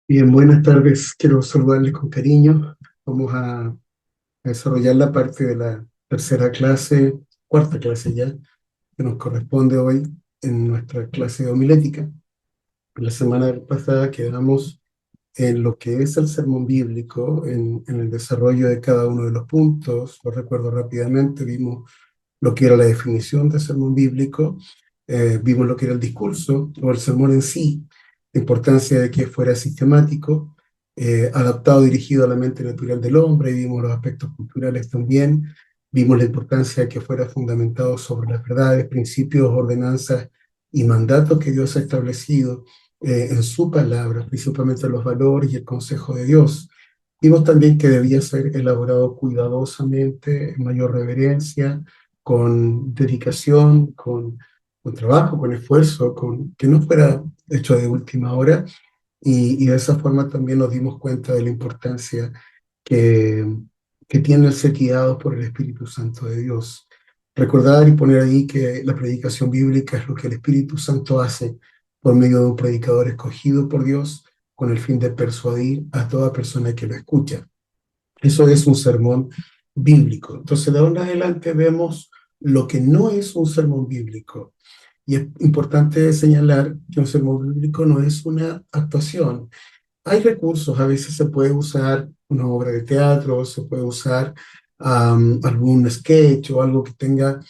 Bien, buenas tardes. Quiero saludarles con cariño. Vamos a desarrollar la parte de la tercera clase, cuarta clase ya, que nos corresponde hoy en nuestra clase de homilética. La semana pasada quedamos en lo que es el sermón bíblico, en el desarrollo de cada uno de los puntos. Lo recuerdo rápidamente, vimos lo que era la definición de sermón bíblico, vimos lo que era el discurso o el sermón en sí, la importancia de que fuera sistemático, adaptado, dirigido a la mente natural del hombre, vimos los aspectos culturales también, vimos la importancia de que fuera fundamentado sobre las verdades, principios, ordenanzas y mandatos que Dios ha establecido en su palabra, principalmente los valores y el consejo de Dios. Vimos también que debía ser elaborado cuidadosamente, en mayor reverencia, con dedicación, con trabajo, con esfuerzo, que no fuera hecho de última hora. Y de esa forma también nos dimos cuenta de la importancia que, que tiene el ser guiados por el Espíritu Santo de Dios. Recordar y poner ahí que la predicación bíblica es lo que el Espíritu Santo hace por medio de un predicador escogido por Dios con el fin de persuadir a toda persona que lo escucha. Eso es un sermón bíblico. Entonces, de ahora en adelante vemos lo que no es un sermón bíblico. Y es importante señalar que un sermón bíblico no es una actuación. Hay recursos, a veces se puede usar una obra de teatro, se puede usar algún sketch o algo que tenga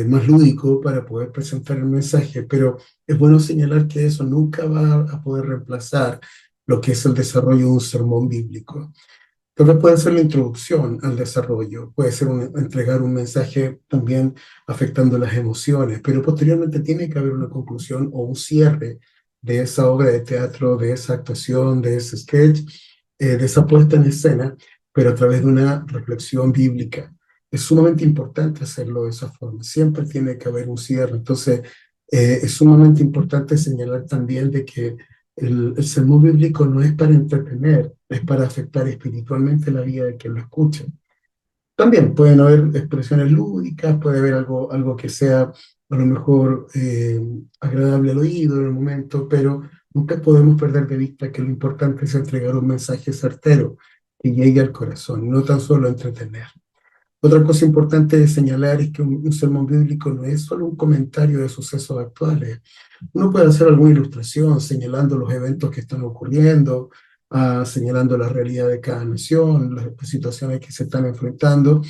más lúdico para poder presentar el mensaje, pero es bueno señalar que eso nunca va a poder reemplazar lo que es el desarrollo de un sermón bíblico. Entonces puede ser la introducción al desarrollo, puede ser entregar un mensaje también afectando las emociones, pero posteriormente tiene que haber una conclusión o un cierre de esa obra de teatro, de esa actuación, de ese sketch, de esa puesta en escena, pero a través de una reflexión bíblica. Es sumamente importante hacerlo de esa forma, siempre tiene que haber un cierre. Entonces, es sumamente importante señalar también de que el sermón bíblico no es para entretener, es para afectar espiritualmente la vida de quien lo escucha. También pueden haber expresiones lúdicas, puede haber algo que sea a lo mejor agradable al oído en el momento, pero nunca podemos perder de vista que lo importante es entregar un mensaje certero que llegue al corazón, no tan solo entretener. Otra cosa importante de señalar es que un sermón bíblico no es solo un comentario de sucesos actuales. Uno puede hacer alguna ilustración señalando los eventos que están ocurriendo, señalando la realidad de cada nación, las situaciones que se están enfrentando,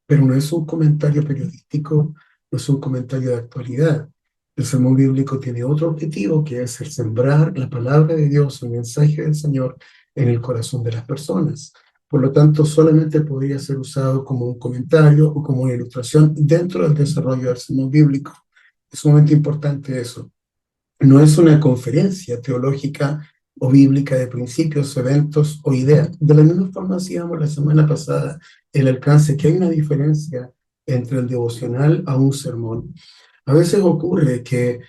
pero no es un comentario periodístico, no es un comentario de actualidad. El sermón bíblico tiene otro objetivo, que es el sembrar la palabra de Dios, el mensaje del Señor en el corazón de las personas. Por lo tanto, solamente podría ser usado como un comentario o como una ilustración dentro del desarrollo del sermón bíblico. Es sumamente importante eso. No es una conferencia teológica o bíblica de principios, eventos o ideas. De la misma forma hacíamos la semana pasada el alcance, que hay una diferencia entre el devocional a un sermón. A veces ocurre que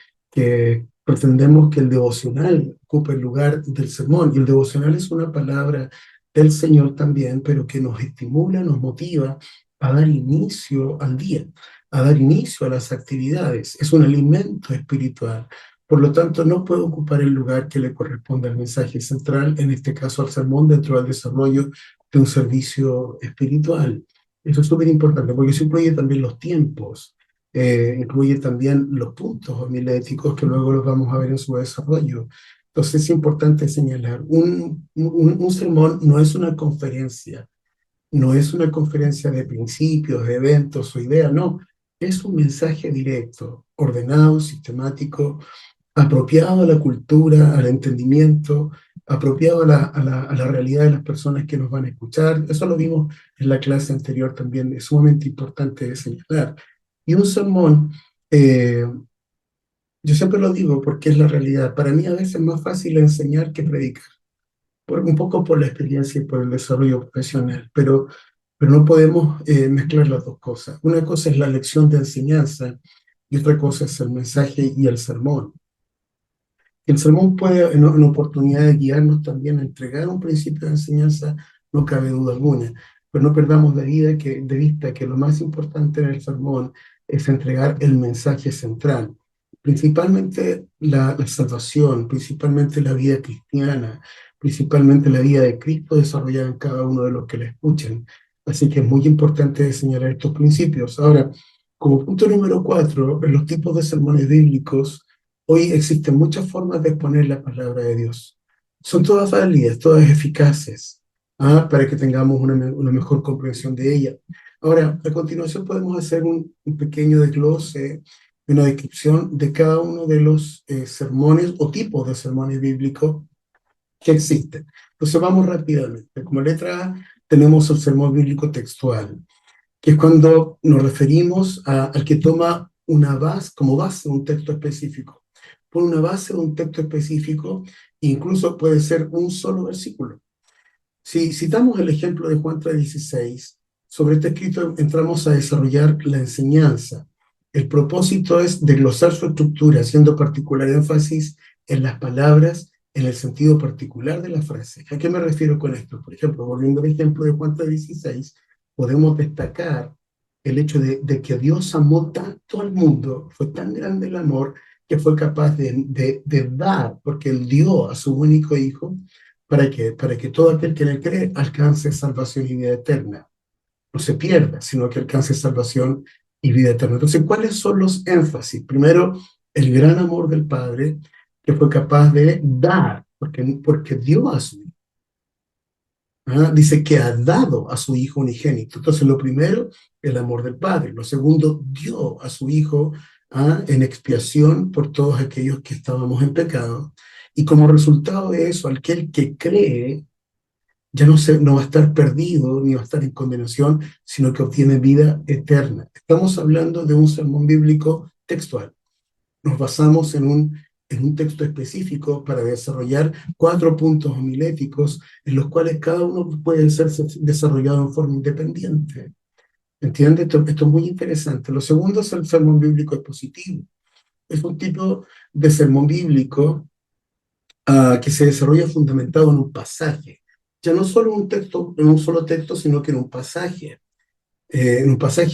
pretendemos que el devocional ocupe el lugar del sermón, y el devocional es una palabra del Señor también, pero que nos estimula, nos motiva a dar inicio al día, a dar inicio a las actividades. Es un alimento espiritual. Por lo tanto, no puede ocupar el lugar que le corresponde al mensaje central, en este caso al sermón, dentro del desarrollo de un servicio espiritual. Eso es súper importante porque eso incluye también los tiempos, incluye también los puntos homiléticos que luego los vamos a ver en su desarrollo. Entonces es importante señalar, un sermón no es una conferencia, no es una conferencia de principios, de eventos o ideas, no, es un mensaje directo, ordenado, sistemático, apropiado a la cultura, al entendimiento, apropiado a la realidad de las personas que nos van a escuchar. Eso lo vimos en la clase anterior también, es sumamente importante de señalar. Y un sermón, eh, yo siempre lo digo porque es la realidad. Para mí a veces es más fácil enseñar que predicar, un poco por la experiencia y por el desarrollo profesional, pero no podemos mezclar las dos cosas. Una cosa es la lección de enseñanza y otra cosa es el mensaje y el sermón. El sermón puede, en oportunidad de guiarnos también a entregar un principio de enseñanza, no cabe duda alguna, pero no perdamos de vista que lo más importante en el sermón es entregar el mensaje central, principalmente la salvación, principalmente la vida cristiana, principalmente la vida de Cristo desarrollada en cada uno de los que le escuchan. Así que es muy importante señalar estos principios. Ahora, como punto número 4, en los tipos de sermones bíblicos, hoy existen muchas formas de exponer la palabra de Dios. Son todas válidas, todas eficaces, para que tengamos una mejor comprensión de ella. Ahora, a continuación podemos hacer un pequeño desglose, una descripción de cada uno de los sermones o tipos de sermones bíblicos que existen. Entonces vamos rápidamente. Como letra A tenemos el sermón bíblico textual, que es cuando nos referimos al que toma una base, como base un texto específico. Por una base de un texto específico, incluso puede ser un solo versículo. Si citamos el ejemplo de Juan 3:16, sobre este escrito entramos a desarrollar la enseñanza. El propósito es desglosar su estructura, haciendo particular énfasis en las palabras, en el sentido particular de la frase. ¿A qué me refiero con esto? Por ejemplo, volviendo al ejemplo de Juan 3:16, podemos destacar el hecho de que Dios amó tanto al mundo, fue tan grande el amor, que fue capaz de dar, porque Él dio a su único Hijo. Para que todo aquel que en él cree alcance salvación y vida eterna. No se pierda, sino que alcance salvación y vida eterna. Entonces, ¿cuáles son los énfasis? Primero, el gran amor del Padre, que fue capaz de dar, porque dio a su Hijo. Dice que ha dado a su Hijo unigénito. Entonces, lo primero, el amor del Padre. Lo segundo, dio a su Hijo en expiación por todos aquellos que estábamos en pecado. Y como resultado de eso, aquel que cree ya no va a estar perdido ni va a estar en condenación, sino que obtiene vida eterna. Estamos hablando de un sermón bíblico textual. Nos basamos en un texto específico para desarrollar 4 puntos homiléticos en los cuales cada uno puede ser desarrollado en forma independiente. ¿Entiendes? Esto es muy interesante. Lo segundo es el sermón bíblico expositivo. Es un tipo de sermón bíblico que se desarrolla fundamentado en un pasaje. Ya no solo un texto, en un solo texto, sino que en un pasaje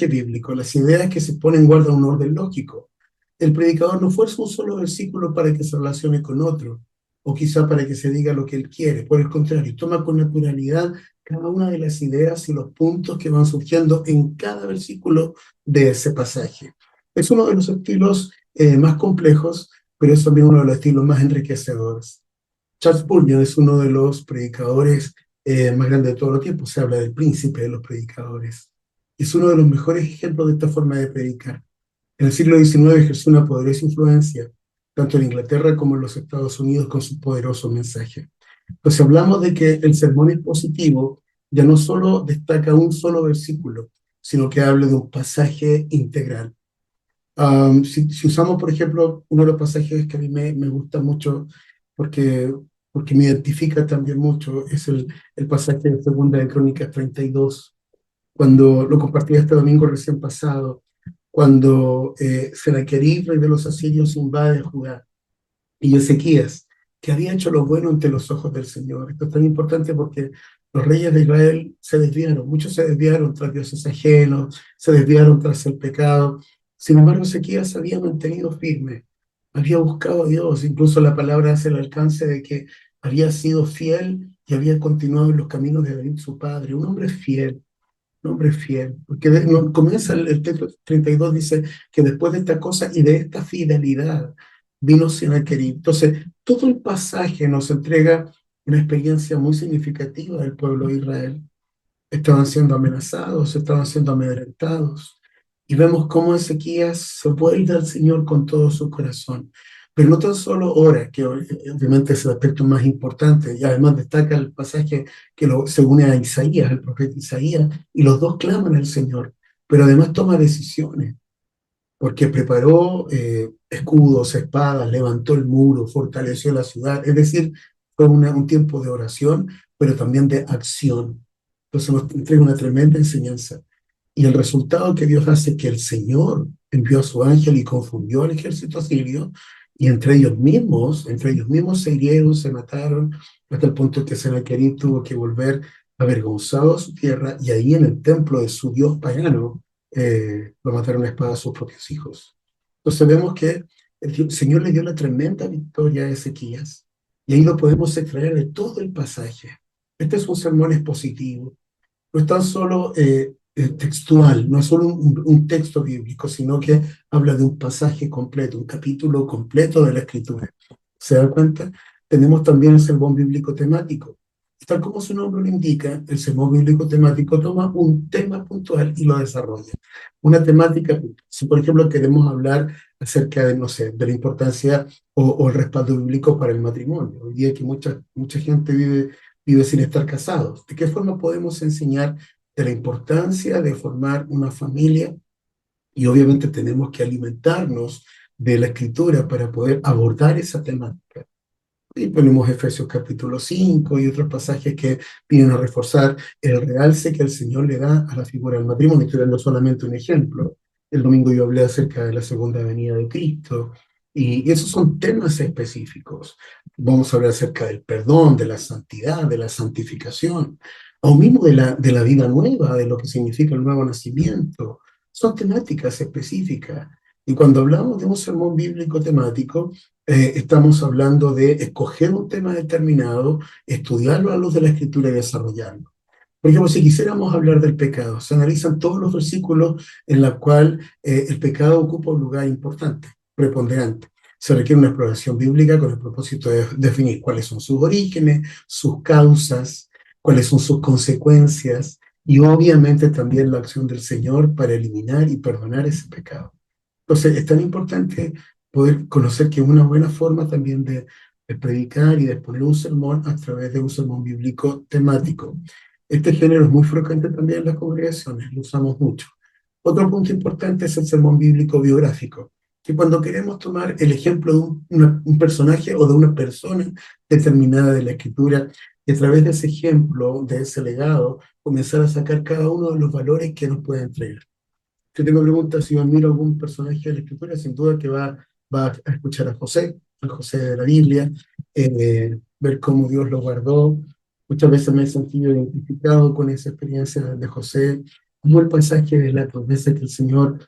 bíblico. Las ideas que se ponen guardan un orden lógico. El predicador no fuerza un solo versículo para que se relacione con otro, o quizá para que se diga lo que él quiere. Por el contrario, toma con naturalidad cada una de las ideas y los puntos que van surgiendo en cada versículo de ese pasaje. Es uno de los estilos más complejos, pero es también uno de los estilos más enriquecedores. Charles Spurgeon es uno de los predicadores más grandes de todos los tiempos. Se habla del príncipe de los predicadores. Es uno de los mejores ejemplos de esta forma de predicar. En el siglo XIX ejerció una poderosa influencia, tanto en Inglaterra como en los Estados Unidos, con su poderoso mensaje. Entonces hablamos de que el sermón expositivo ya no solo destaca un solo versículo, sino que habla de un pasaje integral. Si usamos, por ejemplo, uno de los pasajes que a mí me gusta mucho, porque, porque me identifica también mucho, es el pasaje de Segunda de Crónicas 32, cuando lo compartí este domingo recién pasado, cuando Sennacherib, rey de los asirios, invade Judá, y Ezequías, que había hecho lo bueno ante los ojos del Señor. Esto es tan importante porque los reyes de Israel se desviaron, muchos se desviaron tras dioses ajenos, se desviaron tras el pecado. Sin embargo, Ezequías se había mantenido firme, había buscado a Dios, incluso la palabra hace el alcance de que había sido fiel y había continuado en los caminos de David, su padre, un hombre fiel, porque comienza el texto 32, dice que después de esta cosa y de esta fidelidad vino Sennacherib. Entonces, todo el pasaje nos entrega una experiencia muy significativa del pueblo de Israel. Estaban siendo amenazados, estaban siendo amedrentados. Y vemos cómo Ezequías se vuelve al Señor con todo su corazón. Pero no tan solo ora, que obviamente es el aspecto más importante, y además destaca el pasaje que se une a Isaías, el profeta Isaías, y los dos claman al Señor, pero además toma decisiones, porque preparó escudos, espadas, levantó el muro, fortaleció la ciudad, es decir, fue un tiempo de oración, pero también de acción. Entonces nos entrega una tremenda enseñanza. Y el resultado que Dios hace que el Señor envió a su ángel y confundió al ejército asirio, y entre ellos mismos se hirieron, se mataron, hasta el punto que Sennacherib tuvo que volver avergonzado a su tierra, y ahí en el templo de su dios pagano, lo mataron a espada a sus propios hijos. Entonces vemos que el Señor le dio una tremenda victoria a Ezequías, y ahí lo podemos extraer de todo el pasaje. Este es un sermón expositivo, no es tan solo textual, no es solo un texto bíblico, sino que habla de un pasaje completo, un capítulo completo de la Escritura. ¿Se da cuenta? Tenemos también el sermón bíblico temático. Tal como su nombre lo indica, el sermón bíblico temático toma un tema puntual y lo desarrolla. Una temática, si por ejemplo queremos hablar acerca de, no sé, de la importancia o el respaldo bíblico para el matrimonio. Hoy día que mucha gente vive sin estar casados. ¿De qué forma podemos enseñar de la importancia de formar una familia? Y obviamente tenemos que alimentarnos de la escritura para poder abordar esa temática. Y ponemos Efesios capítulo 5 y otros pasajes que vienen a reforzar el realce que el Señor le da a la figura del matrimonio. Estoy dando solamente un ejemplo. El domingo yo hablé acerca de la segunda venida de Cristo y esos son temas específicos. Vamos a hablar acerca del perdón, de la santidad, de la santificación, o mismo de la vida nueva, de lo que significa el nuevo nacimiento. Son temáticas específicas. Y cuando hablamos de un sermón bíblico temático, estamos hablando de escoger un tema determinado, estudiarlo a la luz de la Escritura y desarrollarlo. Por ejemplo, si quisiéramos hablar del pecado, se analizan todos los versículos en los cuales el pecado ocupa un lugar importante, preponderante. Se requiere una exploración bíblica con el propósito de definir cuáles son sus orígenes, sus causas, cuáles son sus consecuencias y obviamente también la acción del Señor para eliminar y perdonar ese pecado. Entonces, es tan importante poder conocer que es una buena forma también de predicar y de exponer un sermón a través de un sermón bíblico temático. Este género es muy frecuente también en las congregaciones, lo usamos mucho. Otro punto importante es el sermón bíblico biográfico, que cuando queremos tomar el ejemplo de un personaje o de una persona determinada de la escritura, y a través de ese ejemplo, de ese legado, comenzar a sacar cada uno de los valores que nos puede entregar. Yo tengo preguntas si yo admiro algún personaje de la escritura, sin duda que va a escuchar a José de la Biblia, ver cómo Dios lo guardó. Muchas veces me he sentido identificado con esa experiencia de José, como el pasaje de las promesa que el Señor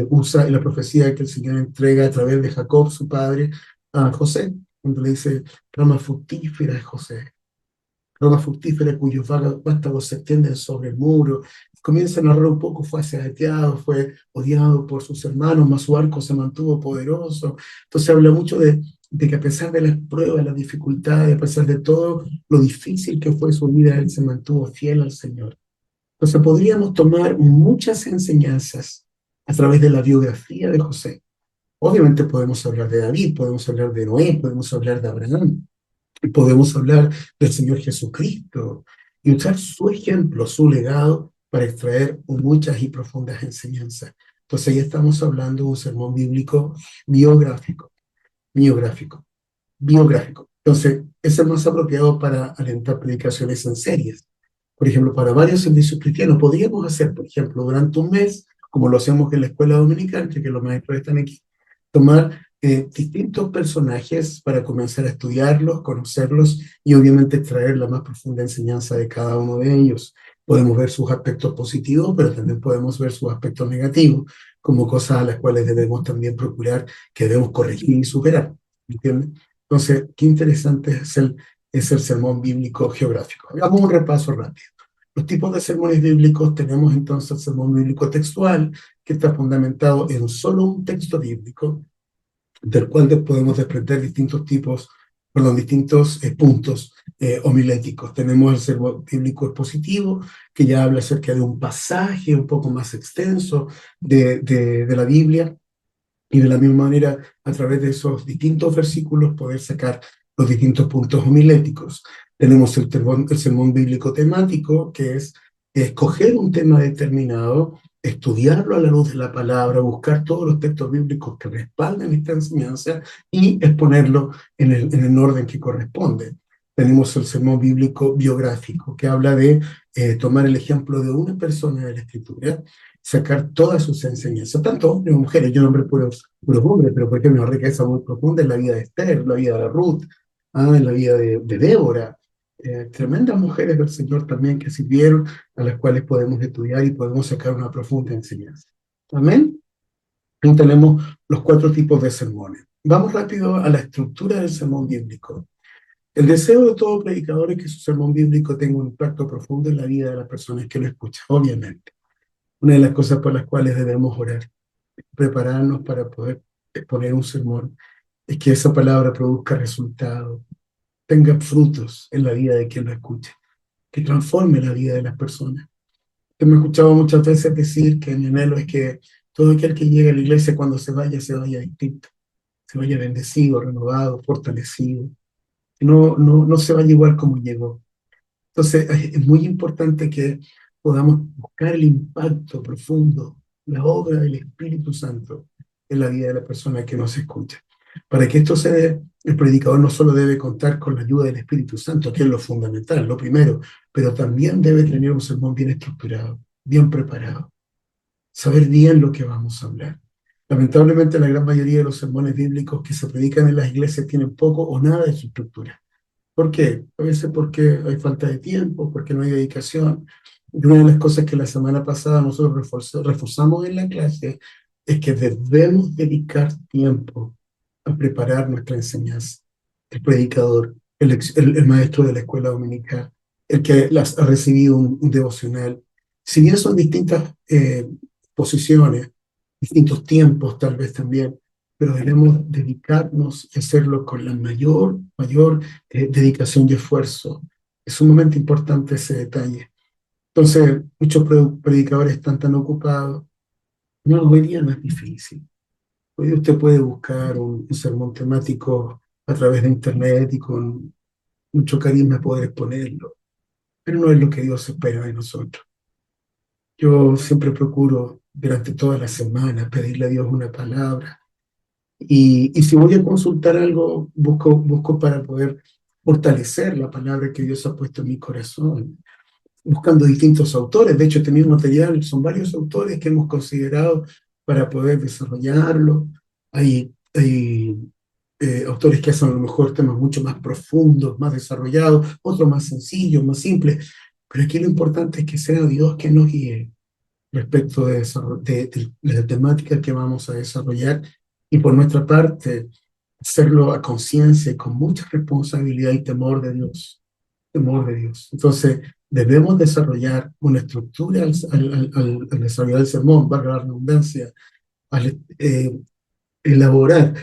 usa y la profecía que el Señor entrega a través de Jacob, su padre, a José, cuando le dice, rama fructífera es José, rama fructífera cuyos vástagos se extienden sobre el muro. Comienza a narrar un poco, fue asaeteado, fue odiado por sus hermanos, mas su arco se mantuvo poderoso. Entonces habla mucho de que a pesar de las pruebas, las dificultades, a pesar de todo lo difícil que fue su vida, él se mantuvo fiel al Señor. Entonces podríamos tomar muchas enseñanzas a través de la biografía de José. Obviamente podemos hablar de David, podemos hablar de Noé, podemos hablar de Abraham, podemos hablar del Señor Jesucristo y usar su ejemplo, su legado, para extraer muchas y profundas enseñanzas. Entonces ya estamos hablando de un sermón bíblico biográfico, biográfico, biográfico. Entonces es el más apropiado para alentar predicaciones en series. Por ejemplo, para varios servicios cristianos podríamos hacer, por ejemplo, durante un mes, como lo hacemos en la escuela dominical, ya que los maestros están aquí, tomar distintos personajes para comenzar a estudiarlos, conocerlos y obviamente extraer la más profunda enseñanza de cada uno de ellos. Podemos ver sus aspectos positivos, pero también podemos ver sus aspectos negativos, como cosas a las cuales debemos también procurar, que debemos corregir y superar. ¿Entienden? Entonces, qué interesante es el sermón bíblico geográfico. Hagamos un repaso rápido. Los tipos de sermones bíblicos tenemos entonces el sermón bíblico textual, que está fundamentado en solo un texto bíblico, del cual podemos desprender distintos tipos, perdón, distintos puntos homiléticos. Tenemos el sermón bíblico expositivo, que ya habla acerca de un pasaje un poco más extenso de la Biblia, y de la misma manera, a través de esos distintos versículos, poder sacar los distintos puntos homiléticos. Tenemos el sermón bíblico temático, que es escoger un tema determinado, estudiarlo a la luz de la palabra, buscar todos los textos bíblicos que respaldan esta enseñanza y exponerlo en el orden que corresponde. Tenemos el sermón bíblico biográfico, que habla de tomar el ejemplo de una persona de la Escritura, sacar todas sus enseñanzas, tanto hombres como mujeres. Yo nombré puros hombres, pero por ejemplo, una riqueza muy profunda en la vida de Esther, la vida de Ruth, en la vida de Débora. Tremendas mujeres del Señor también que sirvieron, a las cuales podemos estudiar y podemos sacar una profunda enseñanza. Amén. Ahí tenemos los cuatro tipos de sermones. Vamos rápido a la estructura del sermón bíblico. El deseo de todo predicador es que su sermón bíblico tenga un impacto profundo en la vida de las personas que lo escuchan, obviamente. Una de las cosas por las cuales debemos orar, prepararnos para poder exponer un sermón, es que esa palabra produzca resultados, tenga frutos en la vida de quien lo escuche, que transforme la vida de las personas. Yo me he escuchado muchas veces decir que mi anhelo es que todo aquel que llegue a la iglesia cuando se vaya distinto, se vaya bendecido, renovado, fortalecido, no se vaya igual como llegó. Entonces, es muy importante que podamos buscar el impacto profundo, la obra del Espíritu Santo en la vida de la persona que nos escucha. Para que esto se dé, el predicador no solo debe contar con la ayuda del Espíritu Santo, que es lo fundamental, lo primero, pero también debe tener un sermón bien estructurado, bien preparado, saber bien lo que vamos a hablar. Lamentablemente, la gran mayoría de los sermones bíblicos que se predican en las iglesias tienen poco o nada de su estructura. ¿Por qué? A veces porque hay falta de tiempo, porque no hay dedicación. Y una de las cosas que la semana pasada nosotros reforzamos en la clase es que debemos dedicar tiempo a preparar nuestra enseñanza. El predicador, el maestro de la escuela dominical, el que ha recibido un devocional. Si bien son distintas posiciones, distintos tiempos tal vez también, pero debemos dedicarnos y hacerlo con la mayor dedicación y esfuerzo. Es sumamente importante ese detalle. Entonces, muchos predicadores están tan ocupados. No, hoy día no es difícil. Hoy día usted puede buscar un sermón temático a través de internet y con mucho carisma poder exponerlo, pero no es lo que Dios espera de nosotros. Yo siempre procuro durante toda la semana pedirle a Dios una palabra y si voy a consultar algo, busco para poder fortalecer la palabra que Dios ha puesto en mi corazón, buscando distintos autores. De hecho, este mismo material son varios autores que hemos considerado para poder desarrollarlo. Hay autores que hacen a lo mejor temas mucho más profundos, más desarrollados, otros más sencillos, más simples. Pero aquí lo importante es que sea Dios que nos guíe respecto de la temática que vamos a desarrollar y por nuestra parte hacerlo a conciencia y con mucha responsabilidad y temor de Dios, temor de Dios. Entonces, debemos desarrollar una estructura al desarrollar el sermón, valga la redundancia, al elaborar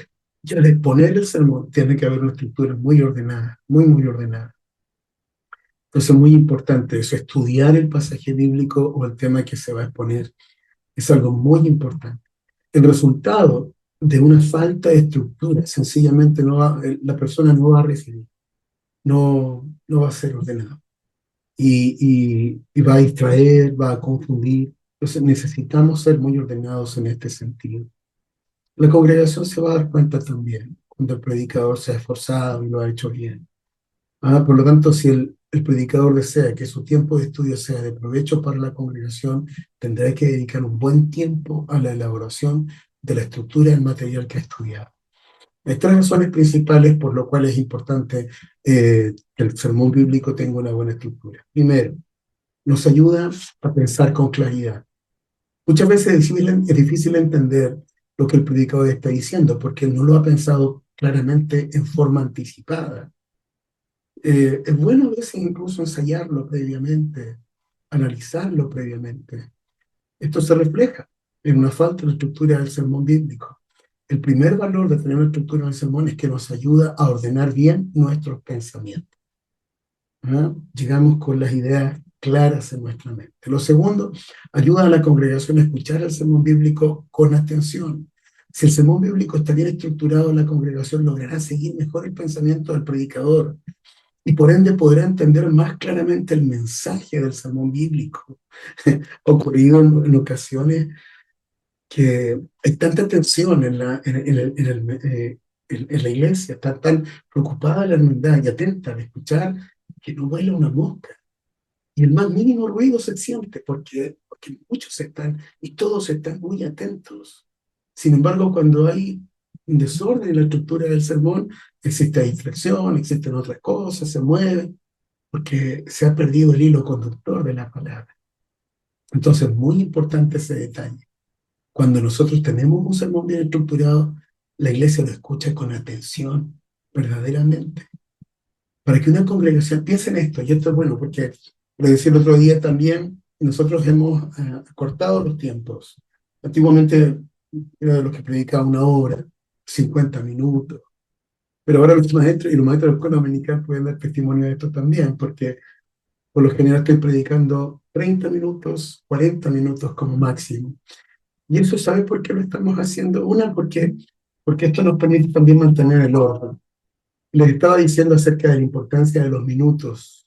y al exponer el sermón, tiene que haber una estructura muy ordenada, muy ordenada. Entonces, es muy importante eso, estudiar el pasaje bíblico o el tema que se va a exponer. Es algo muy importante. El resultado de una falta de estructura, sencillamente la persona no va a recibir, no va a ser ordenado y va a distraer, va a confundir. Entonces necesitamos ser muy ordenados en este sentido. La congregación se va a dar cuenta también cuando el predicador se ha esforzado y lo ha hecho bien. Por lo tanto, si el predicador desea que su tiempo de estudio sea de provecho para la congregación, tendrá que dedicar un buen tiempo a la elaboración de la estructura del material que ha estudiado. Hay tres razones principales por lo cual es importante que el sermón bíblico tenga una buena estructura. Primero, nos ayuda a pensar con claridad. Muchas veces es difícil entender lo que el predicador está diciendo porque él no lo ha pensado claramente en forma anticipada. Es bueno a veces incluso ensayarlo previamente, analizarlo previamente. Esto se refleja en una falta de estructura del sermón bíblico. El primer valor de tener una estructura del sermón es que nos ayuda a ordenar bien nuestros pensamientos. Llegamos con las ideas claras en nuestra mente. Lo segundo, ayuda a la congregación a escuchar el sermón bíblico con atención. Si el sermón bíblico está bien estructurado, la congregación logrará seguir mejor el pensamiento del predicador y por ende podrá entender más claramente el mensaje del sermón bíblico. Ha ocurrido en ocasiones que hay tanta tensión en la iglesia, está tan preocupada la hermandad y atenta al escuchar que no vuela una mosca. Y el más mínimo ruido se siente porque muchos están y todos están muy atentos. Sin embargo, cuando hay un desorden en la estructura del sermón, existe distracción, existen otras cosas, se mueve, porque se ha perdido el hilo conductor de la palabra. Entonces, muy importante ese detalle. Cuando nosotros tenemos un sermón bien estructurado, la iglesia lo escucha con atención, verdaderamente. para que una congregación piense en esto, y esto es bueno, porque lo decía el otro día también, nosotros hemos cortado los tiempos. Antiguamente era de los que predicaba una hora, 50 minutos, pero ahora los maestros y los maestros de la escuela dominical pueden dar testimonio de esto también, porque por lo general estoy predicando 30 minutos, 40 minutos como máximo. Y eso, ¿sabe por qué lo estamos haciendo? Una, porque esto nos permite también mantener el orden. Les estaba diciendo acerca de la importancia de los minutos.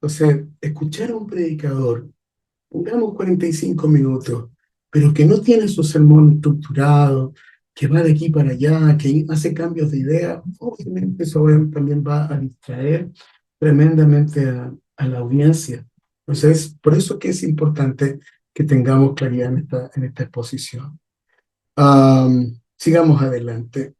Entonces, escuchar a un predicador, pongamos 45 minutos, pero que no tiene su sermón estructurado, que va de aquí para allá, que hace cambios de idea, obviamente eso también va a distraer tremendamente a la audiencia. Entonces, por eso que es importante que tengamos claridad en esta exposición. Sigamos adelante.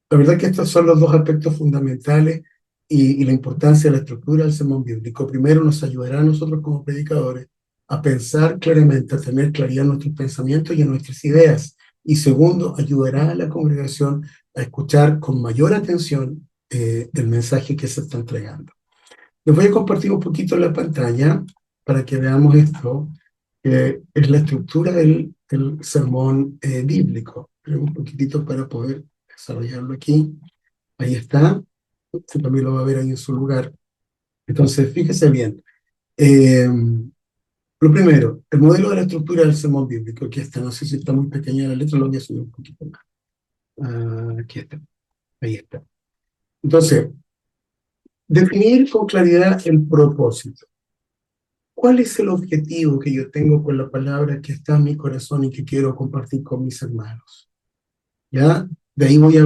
La verdad que estos son los dos aspectos fundamentales y la importancia de la estructura del sermón bíblico. Primero, nos ayudará a nosotros como predicadores a pensar claramente, a tener claridad en nuestros pensamientos y en nuestras ideas. Y segundo, ayudará a la congregación a escuchar con mayor atención el mensaje que se está entregando. Les voy a compartir un poquito la pantalla para que veamos esto, que es la estructura del sermón bíblico. Pero un poquitito para poder desarrollarlo aquí. Ahí está. Usted también lo va a ver ahí en su lugar. Entonces, fíjese bien. Lo primero, el modelo de la estructura del sermón bíblico. Aquí está. No sé si está muy pequeña la letra, lo voy a subir un poquito más. Aquí está. Ahí está. Entonces, definir con claridad el propósito. ¿Cuál es el objetivo que yo tengo con la palabra que está en mi corazón y que quiero compartir con mis hermanos? ¿Ya? De ahí voy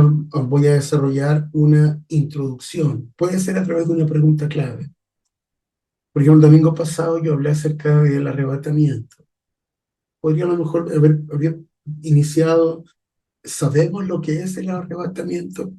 a desarrollar una introducción. Puede ser a través de una pregunta clave. Por ejemplo, el domingo pasado yo hablé acerca del arrebatamiento. Podría a lo mejor haber iniciado, ¿sabemos lo que es el arrebatamiento?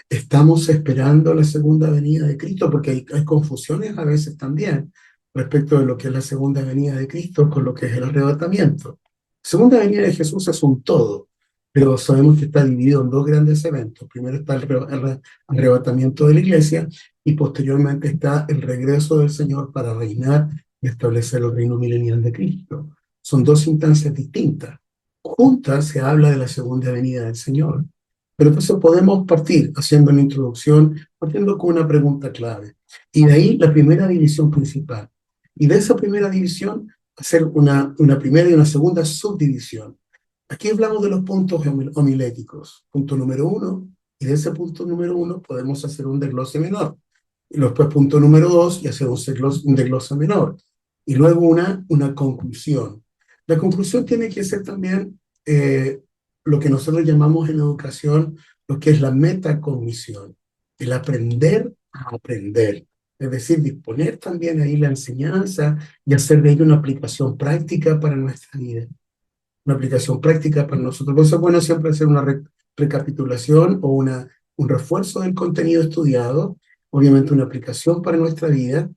Estamos esperando la segunda venida de Cristo, porque hay confusiones a veces también respecto de lo que es la segunda venida de Cristo con lo que es el arrebatamiento. Segunda venida de Jesús es un todo, pero sabemos que está dividido en dos grandes eventos. Primero está el arrebatamiento de la iglesia y posteriormente está el regreso del Señor para reinar y establecer el reino milenial de Cristo. Son dos instancias distintas. Juntas se habla de la segunda venida del Señor. Pero entonces podemos partir haciendo una introducción, partiendo con una pregunta clave. Y de ahí la primera división principal. Y de esa primera división, hacer una primera y una segunda subdivisión. Aquí hablamos de los puntos homiléticos. Punto número uno, y de ese punto número uno podemos hacer un desglose menor. Y después punto número dos, y hacer un desglose menor. Y luego una conclusión. La conclusión tiene que ser también lo que nosotros llamamos en educación, lo que es la metacognición, el aprender a aprender. Es decir, disponer también ahí la enseñanza y hacer de ello una aplicación práctica para nuestra vida. Una aplicación práctica para nosotros. Por eso es bueno siempre hacer una recapitulación o un refuerzo del contenido estudiado, obviamente una aplicación para nuestra vida,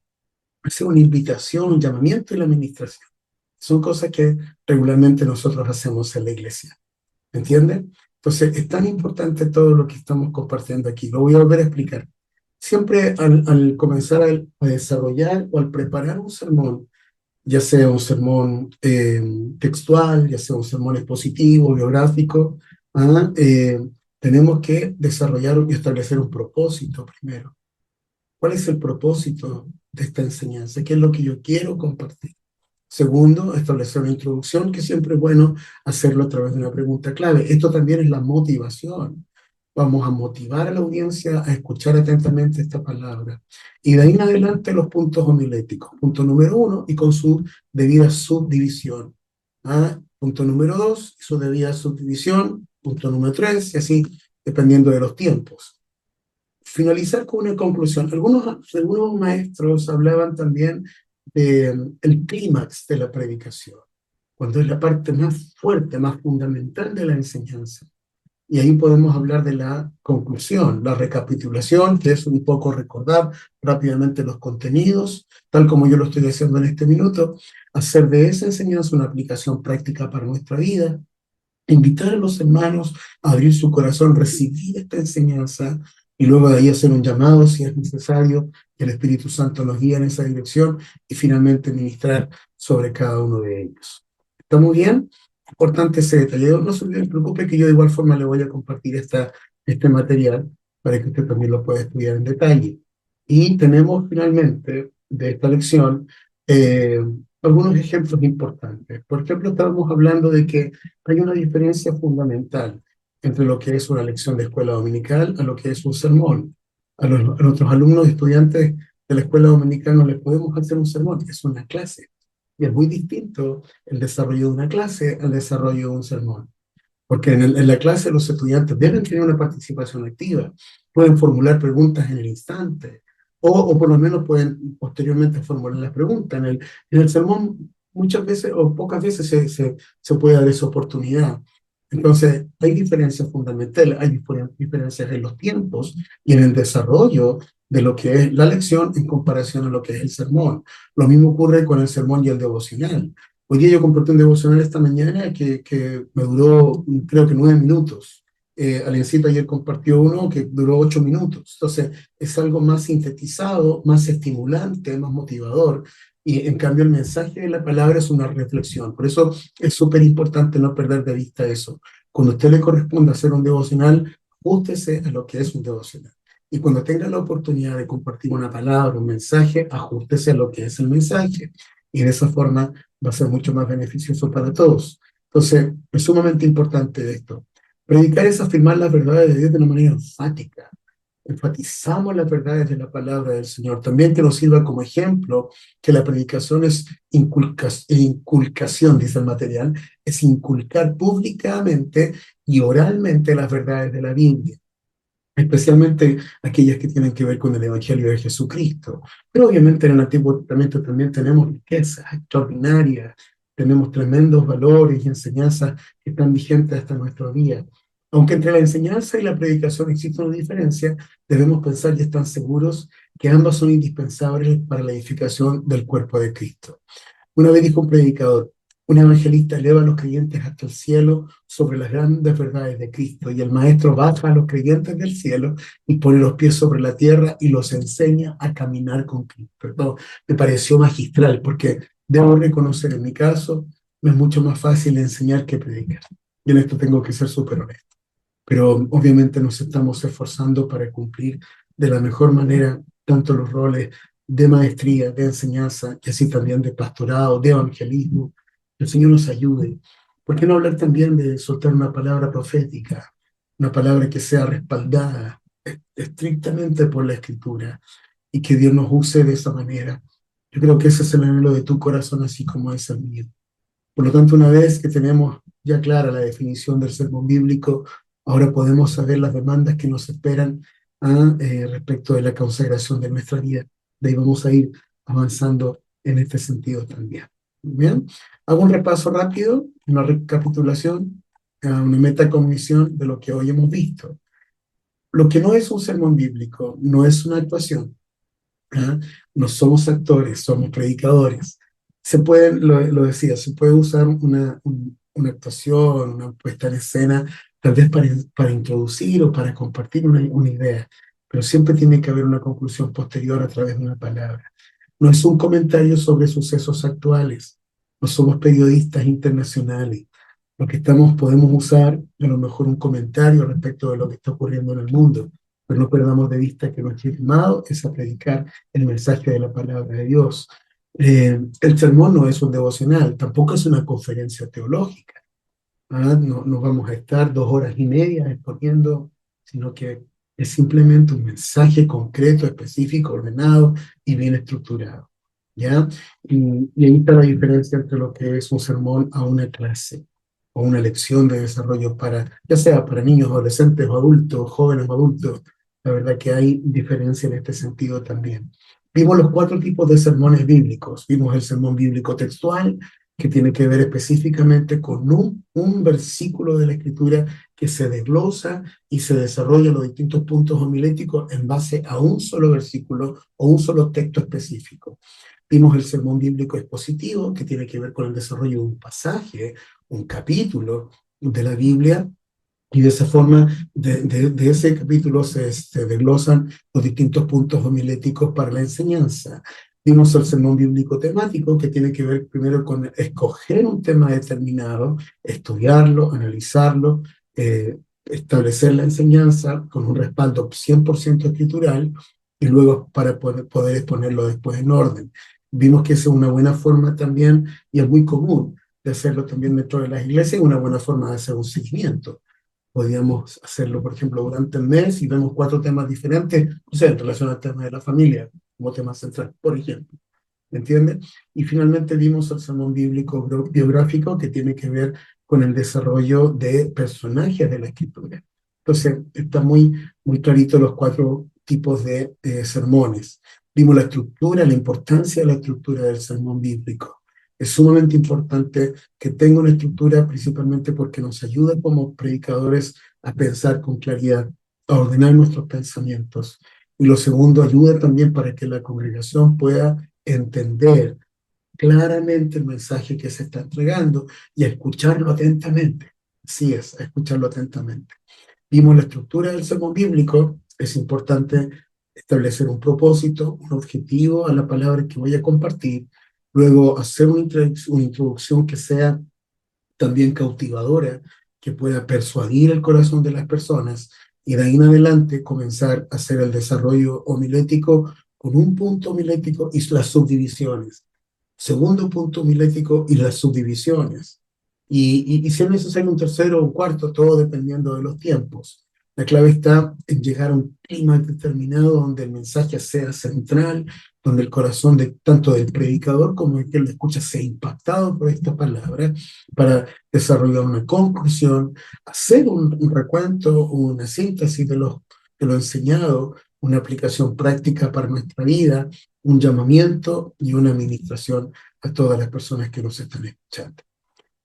hacer una invitación, un llamamiento y la administración. Son cosas que regularmente nosotros hacemos en la iglesia. ¿Entiende? Entonces, es tan importante todo lo que estamos compartiendo aquí. Lo voy a volver a explicar. Siempre al comenzar a desarrollar o al preparar un sermón, ya sea un sermón textual, ya sea un sermón expositivo, biográfico, ¿ah? Tenemos que desarrollar y establecer un propósito primero. ¿Cuál es el propósito de esta enseñanza? ¿Qué es lo que yo quiero compartir? Segundo, establecer una introducción, que siempre es bueno hacerlo a través de una pregunta clave. Esto también es la motivación. Vamos a motivar a la audiencia a escuchar atentamente esta palabra. Y de ahí en adelante los puntos homiléticos. Punto número uno, y con su debida subdivisión. Punto número dos, y su debida subdivisión. Punto número tres, y así, dependiendo de los tiempos. Finalizar con una conclusión. Algunos maestros hablaban también del clímax de la predicación, cuando es la parte más fuerte, más fundamental de la enseñanza. Y ahí podemos hablar de la conclusión, la recapitulación, que es un poco recordar rápidamente los contenidos, tal como yo lo estoy haciendo en este minuto, hacer de esa enseñanza una aplicación práctica para nuestra vida, invitar a los hermanos a abrir su corazón, recibir esta enseñanza, y luego de ahí hacer un llamado si es necesario, que el Espíritu Santo nos guíe en esa dirección y finalmente ministrar sobre cada uno de ellos. ¿Está muy bien? Importante ese detalle. No se preocupe que yo de igual forma le voy a compartir este material para que usted también lo pueda estudiar en detalle. Y tenemos finalmente de esta lección eh, algunos ejemplos importantes. Por ejemplo, estábamos hablando de que hay una diferencia fundamental entre lo que es una lección de escuela dominical a lo que es un sermón. A nuestros alumnos y estudiantes de la escuela dominical no les podemos hacer un sermón, es una clase. Y es muy distinto el desarrollo de una clase al desarrollo de un sermón. Porque en la clase los estudiantes deben tener una participación activa, pueden formular preguntas en el instante, o por lo menos pueden posteriormente formular las preguntas. En el sermón muchas veces o pocas veces se puede dar esa oportunidad. Entonces, hay diferencias fundamentales, hay diferencias en los tiempos y en el desarrollo de lo que es la lección en comparación a lo que es el sermón. Lo mismo ocurre con el sermón y el devocional. Hoy día yo compartí un devocional esta mañana que me duró creo que 9 minutos. Alencito ayer compartió uno que duró 8 minutos. Entonces es algo más sintetizado, más estimulante, más motivador. Y en cambio el mensaje de la palabra es una reflexión. Por eso es súper importante no perder de vista eso. Cuando a usted le corresponda hacer un devocional, ajústese a lo que es un devocional. Y cuando tenga la oportunidad de compartir una palabra, un mensaje, ajústese a lo que es el mensaje. Y de esa forma va a ser mucho más beneficioso para todos. Entonces, es sumamente importante esto. Predicar es afirmar las verdades de Dios de una manera enfática. Enfatizamos las verdades de la palabra del Señor. También que nos sirva como ejemplo que la predicación es inculcación, dice el material, es inculcar públicamente y oralmente las verdades de la Biblia, especialmente aquellas que tienen que ver con el Evangelio de Jesucristo. Pero obviamente en el Antiguo Testamento también tenemos riquezas extraordinarias, tenemos tremendos valores y enseñanzas que están vigentes hasta nuestro día. Aunque entre la enseñanza y la predicación existe una diferencia, debemos pensar y estar seguros que ambas son indispensables para la edificación del cuerpo de Cristo. Una vez dijo un predicador, un evangelista eleva a los creyentes hasta el cielo sobre las grandes verdades de Cristo y el maestro baja a los creyentes del cielo y pone los pies sobre la tierra y los enseña a caminar con Cristo. Esto me pareció magistral porque debo reconocer en mi caso, me es mucho más fácil enseñar que predicar. Y en esto tengo que ser súper honesto. Pero obviamente nos estamos esforzando para cumplir de la mejor manera tanto los roles de maestría, de enseñanza, y así también de pastorado, de evangelismo. Que el Señor nos ayude. ¿Por qué no hablar también de soltar una palabra profética, una palabra que sea respaldada estrictamente por la Escritura y que Dios nos use de esa manera? Yo creo que ese es el anhelo de tu corazón, así como es el mío. Por lo tanto, una vez que tenemos ya clara la definición del sermón bíblico, ahora podemos saber las demandas que nos esperan respecto de la consagración de nuestra vida. De ahí vamos a ir avanzando en este sentido también. Bien, hago un repaso rápido, una recapitulación, una metacognición de lo que hoy hemos visto. Lo que no es un sermón bíblico, no es una actuación, ¿ah? No somos actores, somos predicadores. Lo decía, se puede usar una actuación, una puesta en escena, tal vez para introducir o para compartir una idea, pero siempre tiene que haber una conclusión posterior a través de una palabra. No es un comentario sobre sucesos actuales, no somos periodistas internacionales. Lo que podemos usar a lo mejor un comentario respecto de lo que está ocurriendo en el mundo, pero no perdamos de vista que nuestro llamado es a predicar el mensaje de la palabra de Dios. El sermón no es un devocional, tampoco es una conferencia teológica. No, no vamos a estar 2 horas y media exponiendo, sino que es simplemente un mensaje concreto, específico, ordenado y bien estructurado. ¿Ya? Y ahí está la diferencia entre lo que es un sermón a una clase o una lección de desarrollo para, ya sea para niños, adolescentes o adultos, jóvenes o adultos. La verdad que hay diferencia en este sentido también. Vimos los 4 tipos de sermones bíblicos. Vimos el sermón bíblico textual, que tiene que ver específicamente con un versículo de la Escritura que se desglosa y se desarrolla los distintos puntos homiléticos en base a un solo versículo o un solo texto específico. Vimos el sermón bíblico expositivo, que tiene que ver con el desarrollo de un pasaje, un capítulo de la Biblia, Y de esa forma, de ese capítulo se desglosan los distintos puntos homiléticos para la enseñanza. Vimos el sermón bíblico temático, que tiene que ver primero con escoger un tema determinado, estudiarlo, analizarlo, establecer la enseñanza con un respaldo 100% escritural y luego para poder exponerlo después en orden. Vimos que esa es una buena forma también, y es muy común, de hacerlo también dentro de las iglesias, y una buena forma de hacer un seguimiento. Podríamos hacerlo, por ejemplo, durante el mes y vemos 4 temas diferentes, o sea, en relación al tema de la familia, como tema central, por ejemplo. ¿Me entiendes? Y finalmente vimos el sermón bíblico biográfico, que tiene que ver con el desarrollo de personajes de la escritura. Entonces, está muy clarito los 4 tipos de sermones. Vimos la estructura, la importancia de la estructura del sermón bíblico. Es sumamente importante que tenga una estructura, principalmente porque nos ayuda como predicadores a pensar con claridad, a ordenar nuestros pensamientos. Y lo segundo, ayuda también para que la congregación pueda entender claramente el mensaje que se está entregando y a escucharlo atentamente. Así es, a escucharlo atentamente. Vimos la estructura del sermón bíblico. Es importante establecer un propósito, un objetivo a la palabra que voy a compartir, luego hacer una introducción que sea también cautivadora, que pueda persuadir el corazón de las personas, y de ahí en adelante comenzar a hacer el desarrollo homilético con un punto homilético y las subdivisiones. Segundo punto homilético y las subdivisiones. Y si es necesario un tercero o un cuarto, todo dependiendo de los tiempos. La clave está en llegar a un clima determinado donde el mensaje sea central, donde el corazón tanto del predicador como el que lo escucha sea impactado por esta palabra, para desarrollar una conclusión, hacer un recuento, una síntesis de lo enseñado, una aplicación práctica para nuestra vida, un llamamiento y una administración a todas las personas que nos están escuchando.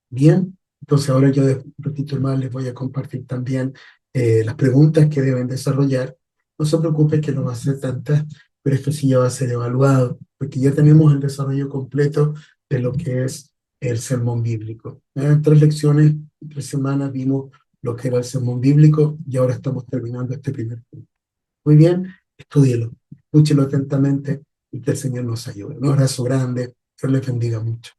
Bien, entonces ahora yo de un ratito más les voy a compartir también las preguntas que deben desarrollar. No se preocupen que no va a ser tantas, pero esto sí ya va a ser evaluado, porque ya tenemos el desarrollo completo de lo que es el sermón bíblico. En 3 lecciones, 3 semanas vimos lo que era el sermón bíblico y ahora estamos terminando este primer punto. Muy bien, estúdielo, escúchelo atentamente y que el Señor nos ayude. Un abrazo grande, Dios les bendiga mucho.